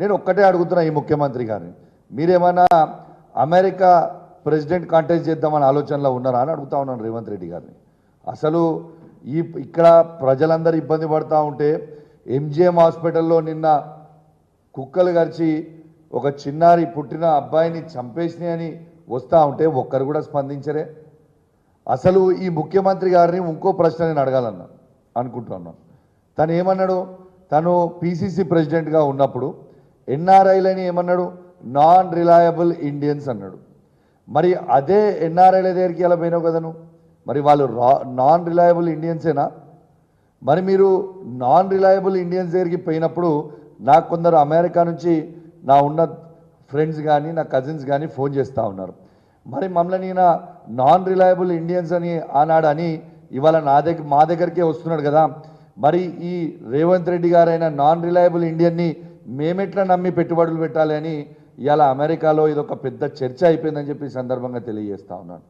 నేను ఒక్కటే అడుగుతున్నా ఈ ముఖ్యమంత్రి గారిని, మీరేమైనా అమెరికా ప్రెసిడెంట్ కాంటెస్ట్ చేద్దామని ఆలోచనలో ఉన్నారా అని అడుగుతా ఉన్నాను రేవంత్ రెడ్డి గారిని. అసలు ఇక్కడ ప్రజలందరూ ఇబ్బంది పడుతూ ఉంటే ఎంజిఎం హాస్పిటల్లో నిన్న కుక్కలు గరిచి ఒక చిన్నారి పుట్టిన అబ్బాయిని చంపేసినాయని వస్తూ ఉంటే ఒక్కరు కూడా స్పందించరే. అసలు ఈ ముఖ్యమంత్రి గారిని ఇంకో ప్రశ్న నేను అడగాలన్నా అనుకుంటున్నాను. తను ఏమన్నాడు, తను పిసిసి ప్రెసిడెంట్గా ఉన్నప్పుడు ఎన్ఆర్ఐలని ఏమన్నాడు, నాన్ రిలయబుల్ ఇండియన్స్ అన్నాడు. మరి అదే ఎన్ఆర్ఐల దగ్గరికి ఎలా పోయినావు కదా నువ్వు, మరి వాళ్ళు నాన్ రిలయబుల్ ఇండియన్సేనా? మరి మీరు నాన్ రిలయబుల్ ఇండియన్స్ దగ్గరికి పోయినప్పుడు నాకు కొందరు అమెరికా నుంచి నా ఉన్న ఫ్రెండ్స్ కానీ నా కజిన్స్ కానీ ఫోన్ చేస్తూ ఉన్నారు. మరి మమ్మల్ని ఈయన నాన్ రిలయబుల్ ఇండియన్స్ అని ఆనాడని ఇవాళ మా దగ్గరికే వస్తున్నాడు కదా, మరి ఈ రేవంత్ రెడ్డి గారైన నాన్ రిలయబుల్ ఇండియన్ని మేమెట్లా నమ్మి పెట్టుబడులు పెట్టాలి అని ఇవాళ అమెరికాలో ఇదొక పెద్ద చర్చ అయిపోయిందని చెప్పి ఈ సందర్భంగా తెలియజేస్తా ఉన్నాను.